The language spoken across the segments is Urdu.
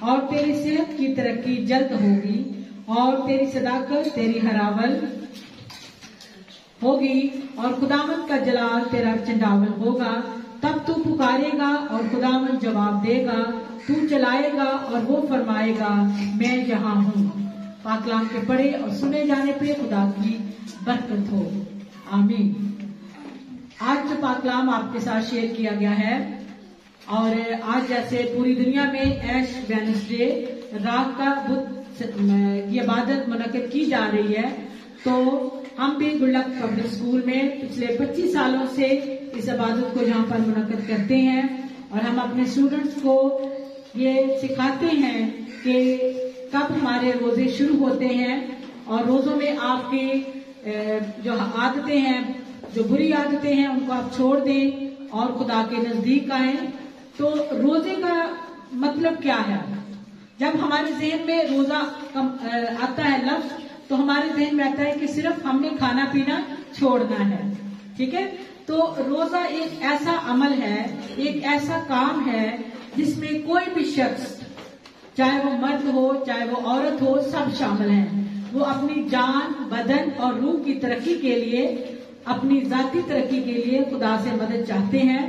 اور تیری صحت کی ترقی جلد ہوگی اور تیری صداقت تیری ہراول ہوگی اور خداوند کا جلال تیرا چنڈاول ہوگا. تب تو پکارے گا اور خداوند جواب دے گا, تو چلائے گا اور وہ فرمائے گا میں یہاں ہوں. پاک کلام کے پڑھے اور سنے جانے پہ خدا کی برکت ہو. آمین. آج جو پاک کلام آپ کے ساتھ شیئر کیا گیا ہے, اور آج جیسے پوری دنیا میں ایش وینسڈے رات کا بدھ کی عبادت منعقد کی جا رہی ہے, تو ہم بھی گلک پبلک اسکول میں پچھلے 25 سالوں سے اس عبادت کو یہاں پر منعقد کرتے ہیں, اور ہم اپنے اسٹوڈنٹس کو یہ سکھاتے ہیں کہ کب ہمارے روزے شروع ہوتے ہیں, اور روزوں میں آپ کی جو عادتیں ہیں, جو بری عادتیں ہیں, ان کو آپ چھوڑ دیں اور خدا کے نزدیک آئیں. تو روزے کا مطلب کیا ہے؟ جب ہمارے ذہن میں روزہ آتا ہے لفظ, تو ہمارے ذہن میں آتا ہے کہ صرف ہم نے کھانا پینا چھوڑنا ہے. ٹھیک ہے, تو روزہ ایک ایسا عمل ہے, ایک ایسا کام ہے جس میں کوئی بھی شخص, چاہے وہ مرد ہو چاہے وہ عورت ہو, سب شامل ہیں. وہ اپنی جان, بدن اور روح کی ترقی کے لیے, اپنی ذاتی ترقی کے لیے خدا سے مدد چاہتے ہیں,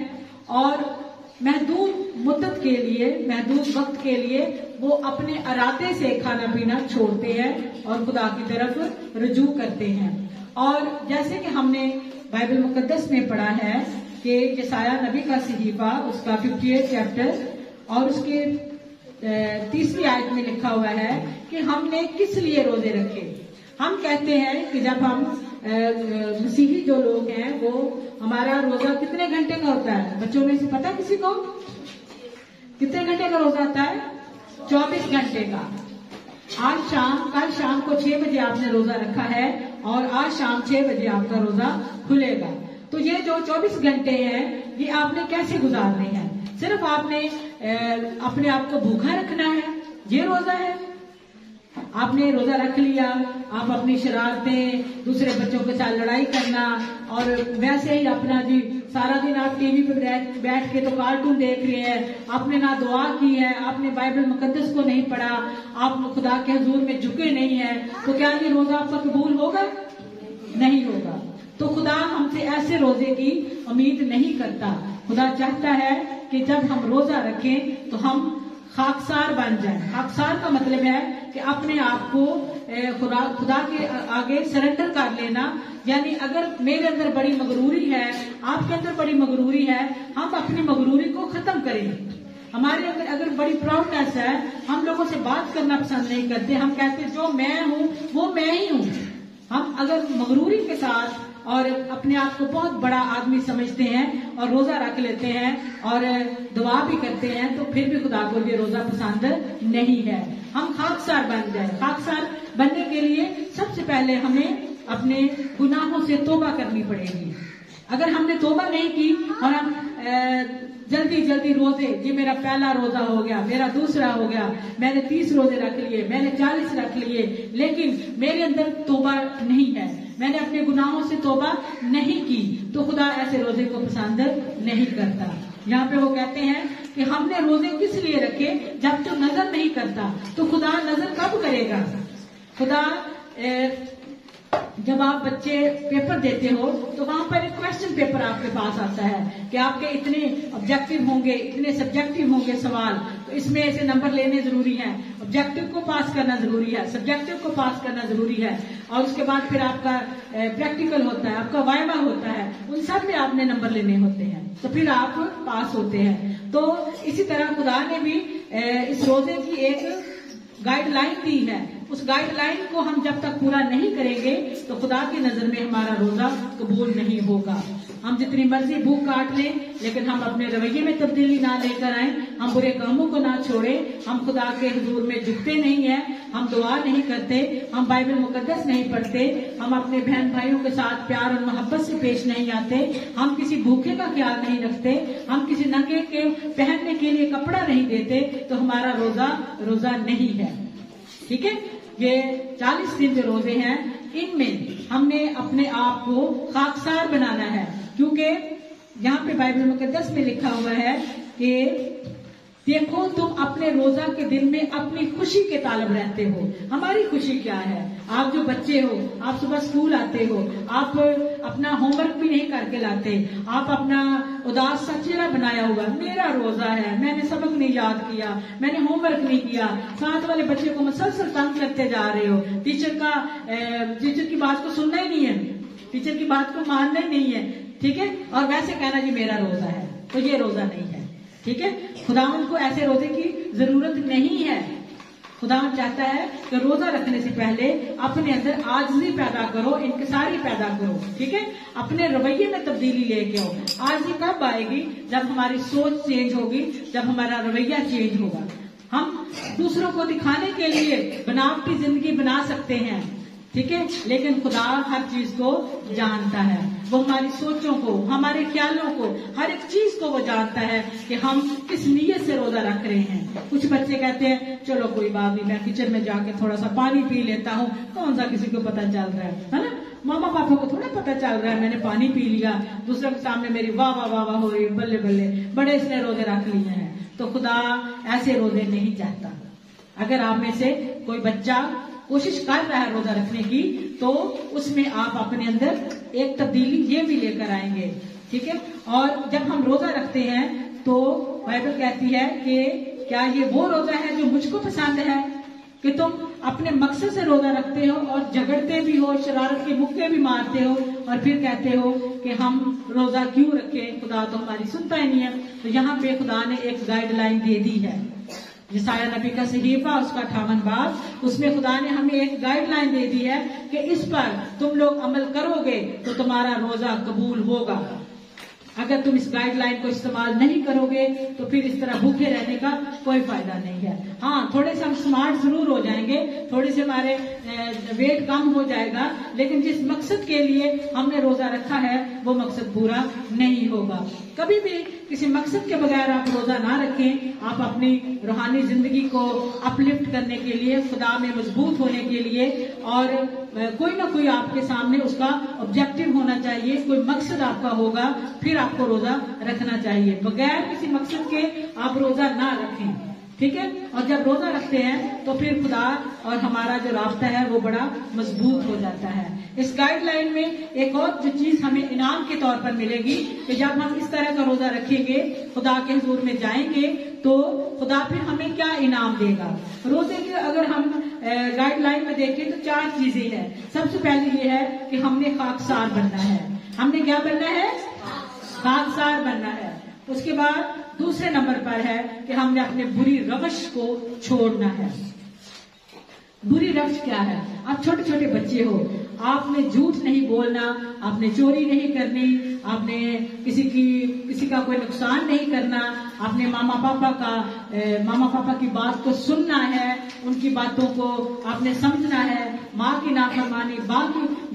اور محدود مدت کے لیے, محدود وقت کے لیے وہ اپنے ارادے سے کھانا پینا چھوڑتے ہیں اور خدا کی طرف رجوع کرتے ہیں. اور جیسے کہ ہم نے بائبل مقدس میں پڑھا ہے کہ یسایہ نبی کا صحیفہ اس کا 58 چیپٹر اور اس کے 30ویں آیت میں لکھا ہوا ہے کہ ہم نے کس لیے روزے رکھے. ہم کہتے ہیں کہ جب ہم مسیحی جو لوگ ہیں وہ, ہمارا روزہ کتنے گھنٹے کا ہوتا ہے؟ بچوں میں سے پتا کسی کو کتنے گھنٹے کا روزہ آتا ہے؟ 24 گھنٹے کا. کل شام کو 6 بجے آپ نے روزہ رکھا ہے, اور آج شام 6 بجے آپ کا روزہ کھلے گا. تو یہ جو 24 گھنٹے ہیں یہ آپ نے کیسے گزارنے ہیں؟ صرف آپ نے اپنے آپ کو بھوکا رکھنا ہے, یہ روزہ ہے؟ آپ نے روزہ رکھ لیا, آپ اپنی شرارتیں, دوسرے بچوں کے ساتھ لڑائی کرنا, اور ویسے ہی اپنا جی سارا دن آپ ٹی وی پہ بیٹھ کے تو کارٹون دیکھ رہے ہیں, آپ نے نہ دعا کی ہے, آپ نے بائبل مقدس کو نہیں پڑھا, آپ خدا کے حضور میں جھکے نہیں ہیں, تو کیا یہ روزہ آپ کا قبول ہوگا؟ نہیں ہوگا. تو خدا ہم سے ایسے روزے کی امید نہیں کرتا. خدا چاہتا ہے کہ جب ہم روزہ رکھیں تو ہم خاکسار بن جائیں. خاکسار کا مطلب ہے کہ اپنے آپ کو خدا کے آگے سرنڈر کر لینا. یعنی اگر میرے اندر بڑی مغروری ہے, آپ کے اندر بڑی مغروری ہے, ہم اپنی مغروری کو ختم کریں. ہمارے اگر بڑی پراؤڈنیس ہے, ہم لوگوں سے بات کرنا پسند نہیں کرتے, ہم کہتے جو میں ہوں وہ میں ہی ہوں. ہم اگر مغروری کے ساتھ اور اپنے آپ کو بہت بڑا آدمی سمجھتے ہیں اور روزہ رکھ لیتے ہیں اور دعا بھی کرتے ہیں, تو پھر بھی خدا کو یہ روزہ پسند نہیں ہے. ہم خاکسار بن جائیں. خاکسار بننے کے لیے سب سے پہلے ہمیں اپنے گناہوں سے توبہ کرنی پڑے گی. اگر ہم نے توبہ نہیں کی اور ہم جلدی روزے, یہ میرا پہلا روزہ ہو گیا, میرا دوسرا ہو گیا, میں نے 30 روزے رکھ لیے, میں نے 40 رکھ لیے, لیکن میرے اندر توبہ نہیں ہے, میں نے اپنے گناہوں سے توبہ نہیں کی, تو خدا ایسے روزے کو پسند نہیں کرتا. یہاں پہ وہ کہتے ہیں کہ ہم نے روزے کس لیے رکھے؟ جب تو نظر نہیں کرتا تو خدا نظر کب کرے گا؟ خدا جب آپ بچے پیپر دیتے ہو تو وہاں پر ایک کوشچن پیپر آپ کے پاس آتا ہے کہ آپ کے اتنے آبجیکٹو ہوں گے, اتنے سبجیکٹو ہوں گے سوال, تو اس میں سے نمبر لینے ضروری ہیں. آبجیکٹو کو پاس کرنا ضروری ہے, سبجیکٹو کو پاس کرنا ضروری ہے, اور اس کے بعد پھر آپ کا پریکٹیکل ہوتا ہے, آپ کا وائوا ہوتا ہے, ان سب میں آپ نے نمبر لینے ہوتے ہیں, تو پھر آپ پاس ہوتے ہیں. تو اسی طرح خدا نے بھی اس روزے کی ایک گائیڈ لائن دی ہے. اس گائیڈ لائن کو ہم جب تک پورا نہیں کریں گے تو خدا کی نظر میں ہمارا روزہ قبول نہیں ہوگا. ہم جتنی مرضی بھوک کاٹ لیں لیکن ہم اپنے رویے میں تبدیلی نہ لے کر آئیں, ہم برے کاموں کو نہ چھوڑیں, ہم خدا کے حضور میں جھکتے نہیں ہیں, ہم دعا نہیں کرتے, ہم بائبل مقدس نہیں پڑھتے, ہم اپنے بہن بھائیوں کے ساتھ پیار اور محبت سے پیش نہیں آتے, ہم کسی بھوکے کا خیال نہیں رکھتے, ہم کسی ننگے کے پہننے کے لیے کپڑا نہیں دیتے, تو ہمارا روزہ نہیں ہے. ٹھیک ہے, یہ 40 دن جو روزے ہیں ان میں ہم نے اپنے آپ کو خاکسار بنانا ہے, کیونکہ یہاں پہ بائبل مقدس میں لکھا ہوا ہے کہ دیکھو تم اپنے روزہ کے دن میں اپنی خوشی کے طالب رہتے ہو. ہماری خوشی کیا ہے؟ آپ جو بچے ہو، آپ صبح اسکول آتے ہو، آپ اپنا ہوم ورک بھی نہیں کر کے لاتے، آپ اپنا اداس سا چہرہ بنایا ہوا، میرا روزہ ہے، میں نے سبق نہیں یاد کیا، میں نے ہوم ورک نہیں کیا، ساتھ والے بچے کو مسلسل تنگ کرتے جا رہے ہو، ٹیچر کی بات کو سننا ہی نہیں ہے، ٹیچر کی بات کو ماننا ہی نہیں ہے، ٹھیک ہے، اور ویسے کہنا جی میرا روزہ ہے، تو یہ روزہ نہیں ہے. ٹھیک ہے، خداوند کو ایسے روزے کی ضرورت نہیں ہے. خداوند چاہتا ہے کہ روزہ رکھنے سے پہلے اپنے اندر عاجزی پیدا کرو، انکساری پیدا کرو. ٹھیک ہے، اپنے رویے میں تبدیلی لے کے آؤ. عاجزی کب آئے گی؟ جب ہماری سوچ چینج ہوگی، جب ہمارا رویہ چینج ہوگا. ہم دوسروں کو دکھانے کے لیے بناوٹی زندگی بنا سکتے ہیں، ٹھیک ہے، لیکن خدا ہر چیز کو جانتا ہے. وہ ہماری سوچوں کو، ہمارے خیالوں کو، ہر ایک چیز کو وہ جانتا ہے کہ ہم کس نیت سے روزہ رکھ رہے ہیں. کچھ بچے کہتے ہیں چلو کوئی بات نہیں، میں کچن میں جا کے تھوڑا سا پانی پی لیتا ہوں، کون سا کسی کو پتہ چل رہا ہے نا، ماما پاپا کو تھوڑا پتہ چل رہا ہے میں نے پانی پی لیا، دوسرے کے سامنے میری واہ واہ واہ واہ ہو رہی ہے، بلے بلے بڑے اس نے روزے رکھ لیے ہیں. تو خدا ایسے روزے نہیں چاہتا. اگر آپ میں سے کوئی بچہ کوشش کر رہا ہے روزہ رکھنے کی، تو اس میں آپ اپنے اندر ایک تبدیلی یہ بھی لے کر آئیں گے. ٹھیک ہے، اور جب ہم روزہ رکھتے ہیں تو بائبل کہتی ہے کہ کیا یہ وہ روزہ ہے جو مجھ کو پسند ہے، کہ تم اپنے مقصد سے روزہ رکھتے ہو اور جھگڑتے بھی ہو، شرارت کے مکے بھی مارتے ہو، اور پھر کہتے ہو کہ ہم روزہ کیوں رکھیں، خدا تو ہماری سنتا ہی نہیں ہے. تو یہاں پہ خدا نے ایک گائیڈ لائن دے دی ہے. یسایہ نبی کا صحیفہ اس کا 58 باب، اس میں خدا نے ہمیں ایک گائیڈ لائن دے دی ہے کہ اس پر تم لوگ عمل کرو گے تو تمہارا روزہ قبول ہوگا. اگر تم اس گائیڈ لائن کو استعمال نہیں کرو گے تو پھر اس طرح بھوکے رہنے کا کوئی فائدہ نہیں ہے. ہاں، تھوڑے سے ہم سمارٹ ضرور ہو جائیں گے، تھوڑے سے ہمارے ویٹ کم ہو جائے گا، لیکن جس مقصد کے لیے ہم نے روزہ رکھا ہے وہ مقصد پورا نہیں ہوگا. کبھی بھی کسی مقصد کے بغیر آپ روزہ نہ رکھیں. آپ اپنی روحانی زندگی کو اپ لفٹ کرنے کے لیے، خدا میں مضبوط ہونے کے لیے، اور کوئی نہ کوئی آپ کے سامنے اس کا آبجیکٹو ہونا چاہیے، کوئی مقصد آپ کا ہوگا، پھر آپ کو روزہ رکھنا چاہیے. بغیر کسی مقصد کے آپ روزہ نہ رکھیں. ٹھیک ہے، اور جب روزہ رکھتے ہیں تو پھر خدا اور ہمارا جو رابطہ ہے وہ بڑا مضبوط ہو جاتا ہے. اس گائیڈ لائن میں ایک اور جو چیز ہمیں انعام کے طور پر ملے گی کہ جب ہم اس طرح کا روزہ رکھیں گے، خدا کے حضور میں جائیں گے، تو خدا پھر ہمیں کیا انعام دے گا. روزے کے اگر ہم گائیڈ لائن میں دیکھیں تو 4 چیزیں ہیں. سب سے پہلے یہ ہے کہ ہم نے خاکسار بننا ہے. ہم نے کیا بننا ہے؟ خاکسار بننا ہے. اس کے بعد دوسرے نمبر پر ہے کہ ہم نے اپنے بری روش کو چھوڑنا ہے. بری روش کیا ہے؟ آپ چھوٹے چھوٹے بچے ہو، آپ نے جھوٹ نہیں بولنا، آپ نے چوری نہیں کرنی، آپ نے کسی کا کوئی نقصان نہیں کرنا، آپ نے ماما پاپا کی بات کو سننا ہے، ان کی باتوں کو آپ نے سمجھنا ہے. ماں کی نافرمانی،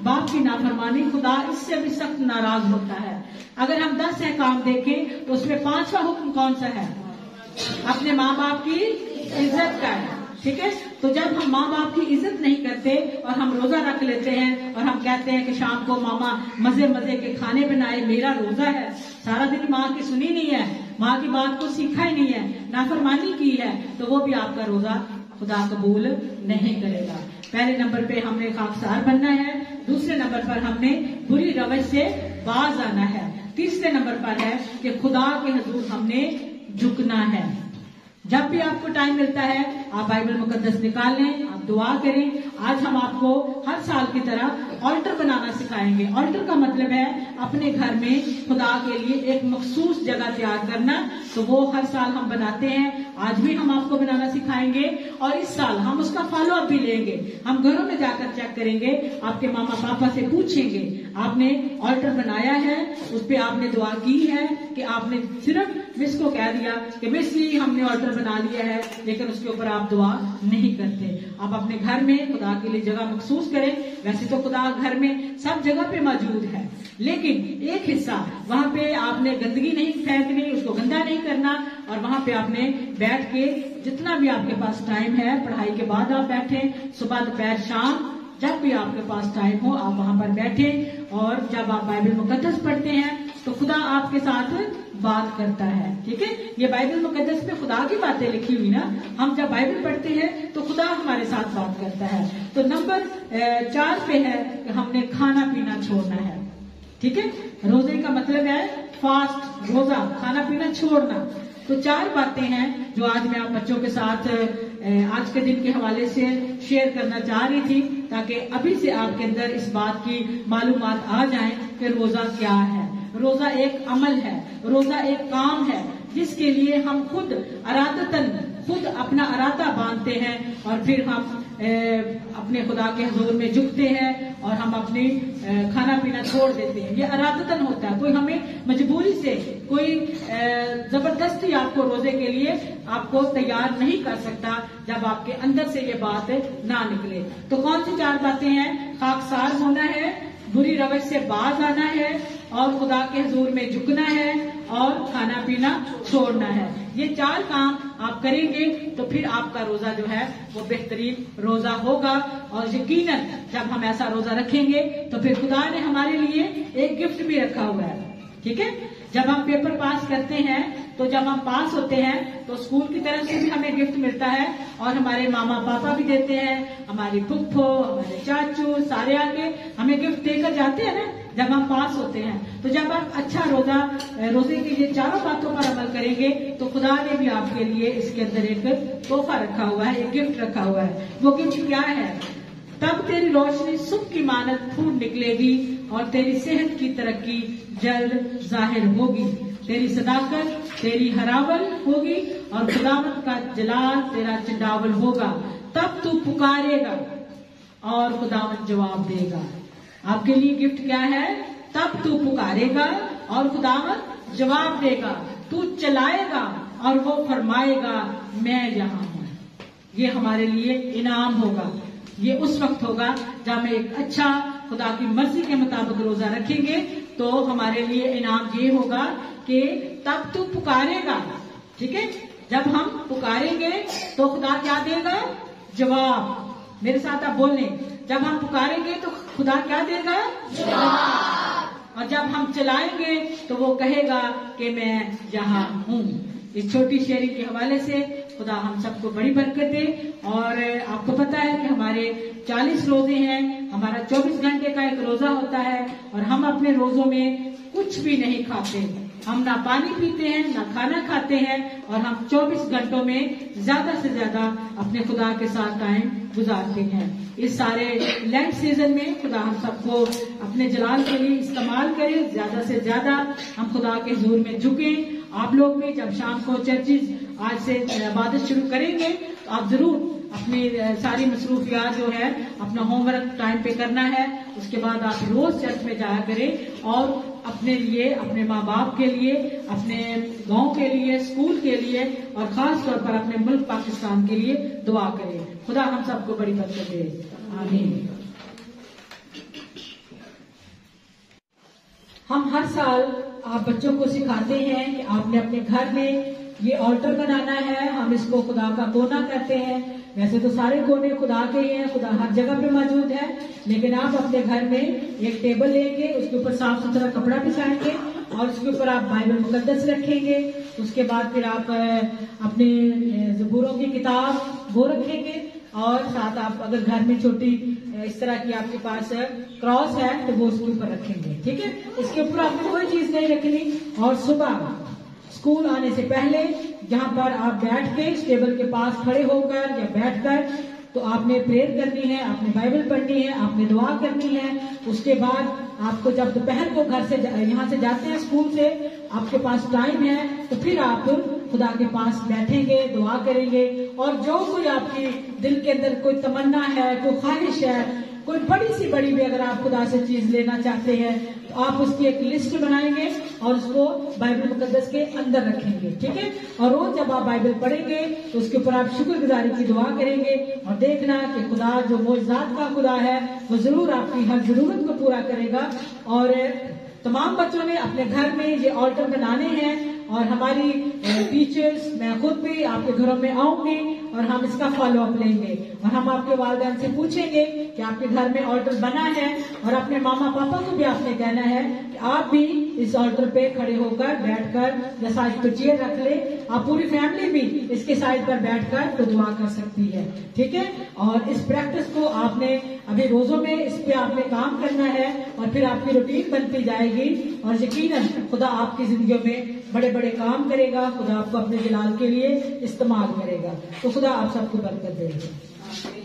باپ کی نافرمانی، خدا اس سے بھی سخت ناراض ہوتا ہے. اگر ہم 10 احکام دیکھیں تو اس میں 5واں حکم کون سا ہے؟ اپنے ماں باپ کی عزت کا ہے. ٹھیک ہے، تو جب ہم ماں باپ کی عزت نہیں کرتے اور ہم روزہ رکھ لیتے ہیں اور ہم کہتے ہیں کہ شام کو ماما مزے کے کھانے بنائے، میرا روزہ ہے، سارا دن ماں کی سنی نہیں ہے، ماں کی بات کو سیکھا ہی نہیں ہے، نافرمانی کی ہے، تو وہ بھی آپ کا روزہ خدا قبول نہیں کرے گا. پہلے نمبر پہ ہم نے خاکسار بننا ہے. دوسرے نمبر پر ہم نے بری روش سے باز آنا ہے. تیسرے نمبر پر ہے کہ خدا کے حضور ہم نے جھکنا ہے. جب بھی آپ کو ٹائم ملتا ہے آپ بائبل مقدس نکال لیں، آپ دعا کریں. آج ہم آپ کو ہر سال کی طرح آلٹر بنانا سکھائیں گے. آلٹر کا مطلب ہے اپنے گھر میں خدا کے لیے ایک مخصوص جگہ تیار کرنا. تو وہ ہر سال ہم بناتے ہیں. آج بھی ہم آپ کو بنانا سکھائیں گے اور اس سال ہم اس کا فالو اپ بھی لیں گے. ہم گھروں میں جا کر چیک کریں گے، آپ کے ماما پاپا سے پوچھیں گے آپ نے آلٹر بنایا ہے، اس پہ آپ نے دعا کی ہے کہ آپ نے صرف مس کو کہہ دیا کہ مس جی ہم نے آلٹر بنا لیا ہے، لیکن اس کے اوپر آپ دعا نہیں کرتے. آپ اپنے گھر میں خدا کے لیے جگہ مخصوص کریں. ویسے تو خدا گھر میں سب جگہ پہ موجود ہے، لیکن ایک حصہ وہاں پہ آپ نے گندگی نہیں پھینکنی، اس کو گندا نہیں کرنا، اور وہاں پہ آپ نے بیٹھ کے جتنا بھی آپ کے پاس ٹائم ہے، پڑھائی کے بعد آپ بیٹھیں، صبح دوپہر شام جب بھی آپ کے پاس ٹائم ہو آپ وہاں پر بیٹھیں. اور جب آپ بائبل مقدس پڑھتے ہیں تو خدا آپ کے ساتھ بات کرتا ہے. ٹھیک ہے, یہ بائبل مقدس میں خدا کی باتیں لکھی ہوئی نا. ہم جب بائبل پڑھتے ہیں تو خدا ہمارے ساتھ بات کرتا ہے. تو نمبر 4 پہ ہے کہ ہم نے کھانا پینا چھوڑنا ہے. ٹھیک ہے, روزے کا مطلب ہے فاسٹ, روزہ, کھانا پینا چھوڑنا. تو 4 باتیں ہیں جو آج میں آپ بچوں کے ساتھ آج کے دن کے حوالے سے شیئر کرنا چاہ رہی تھی, تاکہ ابھی سے آپ کے اندر اس بات کی معلومات آ جائیں کہ روزہ کیا ہے. روزہ ایک عمل ہے, روزہ ایک کام ہے جس کے لیے ہم خود اپنا ارادہ باندھتے ہیں اور پھر ہم اپنے خدا کے حضور میں جھکتے ہیں اور ہم اپنی کھانا پینا چھوڑ دیتے ہیں. یہ ارادتاً ہوتا ہے, کوئی ہمیں مجبوری سے, کوئی زبردستی آپ کو روزے کے لیے آپ کو تیار نہیں کر سکتا جب آپ کے اندر سے یہ بات نہ نکلے. تو کون سی 4 باتیں ہیں؟ خاکسار ہونا ہے, بری روش سے باز آنا ہے, اور خدا کے حضور میں جھکنا ہے, اور کھانا پینا چھوڑنا ہے. یہ 4 کام آپ کریں گے تو پھر آپ کا روزہ جو ہے وہ بہترین روزہ ہوگا. اور یقیناً جب ہم ایسا روزہ رکھیں گے تو پھر خدا نے ہمارے لیے ایک گفٹ بھی رکھا ہوا ہے. ٹھیک ہے, جب ہم پیپر پاس کرتے ہیں تو جب ہم پاس ہوتے ہیں تو اسکول کی طرف سے بھی ہمیں گفٹ ملتا ہے, اور ہمارے ماما پاپا بھی دیتے ہیں, ہماری پھپھو, ہمارے چاچو, سارے آ کے ہمیں گفٹ دے کر جاتے ہیں نا جب ہم پاس ہوتے ہیں. تو جب آپ اچھا روزے کے یہ 4 باتوں پر عمل کریں گے تو خدا نے بھی آپ کے لیے اس کے اندر ایک تحفہ رکھا ہوا ہے, ایک گفٹ رکھا ہوا ہے. وہ گفٹ کیا ہے؟ تب تیری روشنی صبح کی مانند پھوٹ نکلے گی, اور تیری صحت کی ترقی جلد ظاہر ہوگی. تیری صداقت تیری ہراول ہوگی, اور خداوند کا جلال تیرا چنڈاول ہوگا. تب تو پکارے گا اور خداوند جواب دے گا. آپ کے لیے گفٹ کیا ہے؟ تب تو پکارے گا اور خداوند جواب دے گا. تو چلائے گا اور وہ فرمائے گا میں یہاں ہوں. یہ ہمارے لیے انعام ہوگا. یہ اس وقت ہوگا جب ہم ایک اچھا خدا کی مرضی کے مطابق روزہ رکھیں گے تو ہمارے لیے انعام یہ ہوگا کہ تب تو پکارے گا. ٹھیک ہے, جب ہم پکاریں گے تو خدا کیا دے گا؟ جواب. میرے ساتھ آپ بولیں, جب ہم پکاریں گے تو خدا کیا دے گا؟ جواب. اور جب ہم چلائیں گے تو وہ کہے گا کہ میں یہاں ہوں. اس چھوٹی شیئرنگ کے حوالے سے خدا ہم سب کو بڑی برکت دے. اور آپ کو پتا ہے کہ ہمارے 40 روزے ہیں, ہمارا 24 گھنٹے کا ایک روزہ ہوتا ہے, اور ہم اپنے روزوں میں کچھ بھی نہیں کھاتے. ہم نہ پانی پیتے ہیں نہ کھانا کھاتے ہیں, اور ہم 24 گھنٹوں میں زیادہ سے زیادہ اپنے خدا کے ساتھ ٹائم گزارتے ہیں. اس سارے لینڈ سیزن میں خدا ہم سب کو اپنے جلال کے لیے استعمال کرے. زیادہ سے زیادہ ہم خدا کے حضور میں جھکیں. آپ لوگ بھی جب شام کو چرچز آج سے عبادت شروع کریں گے تو آپ ضرور اپنی ساری مصروفیات جو ہے اپنا ہوم ورک ٹائم پہ کرنا ہے. اس کے بعد آپ روز چرچ میں جایا کریں, اور اپنے لیے, اپنے ماں باپ کے لیے, اپنے گاؤں کے لیے, اسکول کے لیے, اور خاص طور پر اپنے ملک پاکستان کے لیے دعا کریں. خدا ہم سب کو بڑی برکت دے. آمین. ہم ہر سال آپ بچوں کو سکھاتے ہیں کہ آپ نے اپنے گھر میں یہ آلٹر بنانا ہے. ہم اس کو خدا کا کونا کہتے ہیں. ویسے تو سارے کونے خدا کے ہی ہیں, خدا ہر جگہ پہ موجود ہے, لیکن آپ اپنے گھر میں ایک ٹیبل لیں گے, اس کے اوپر صاف ستھرا کپڑا بچھائیں گے, اور اس کے اوپر آپ بائبل مقدس رکھیں گے. اس کے بعد پھر آپ اپنے زبوروں کی کتاب وہ رکھیں گے, اور ساتھ آپ اگر گھر میں چھوٹی اس طرح کی آپ کے پاس کراس ہے تو وہ اس کے اوپر رکھیں گے. ٹھیک ہے, اس کے اوپر آپ نے کوئی چیز نہیں رکھنی. اور صبح اسکول آنے سے پہلے جہاں پر آپ بیٹھ کے اس ٹیبل کے پاس کھڑے ہو کر یا بیٹھ کر تو آپ نے پریئر کرنی ہے, آپ نے بائبل پڑھنی ہے, آپ نے دعا کرنی ہے. اس کے بعد آپ کو جب دوپہر کو گھر سے یہاں سے جاتے ہیں اسکول سے, آپ کے پاس ٹائم ہے تو پھر آپ خدا کے پاس بیٹھیں گے, دعا کریں گے, اور جو کوئی آپ کی دل کے اندر کوئی تمنا ہے, کوئی خواہش ہے, کوئی بڑی سی بڑی بھی اگر آپ خدا سے چیز لینا چاہتے ہیں تو آپ اس کی ایک لسٹ بنائیں گے اور اس کو بائبل مقدس کے اندر رکھیں گے. ٹھیک ہے, اور روز جب آپ بائبل پڑھیں گے تو اس کے اوپر آپ شکر گزاری کی دعا کریں گے, اور دیکھنا کہ خدا جو معجزات کا خدا ہے وہ ضرور آپ کی ہر ضرورت کو پورا کرے گا. اور تمام بچوں نے اپنے گھر میں یہ آلٹر بنانے ہیں, اور ہماری ٹیچرز, میں خود بھی آپ کے گھروں میں آؤں گی اور ہم اس کا فالو اپ لیں گے، اور ہم آپ کے والدین سے پوچھیں گے کہ آپ کے گھر میں آلٹر بنا ہے، اور اپنے ماما پاپا کو بھی آپ نے کہنا ہے کہ آپ بھی اس آلٹر پہ کھڑے ہو کر بیٹھ کر یا سائڈ پہ چیئر رکھ لے، آپ پوری فیملی بھی اس کے سائڈ پر بیٹھ کر تو دعا کر سکتی ہے، ٹھیک ہے؟ اور اس پریکٹس کو آپ نے ابھی روزوں میں اس پہ آپ نے کام کرنا ہے، اور پھر آپ کی روٹین بنتی جائے گی، اور یقیناً خدا آپ کی زندگیوں میں بڑے بڑے کام کرے گا، خدا آپ کو اپنے جلال کے لیے استعمال کرے گا۔ تو خدا آپ سب کو برکت دے گا۔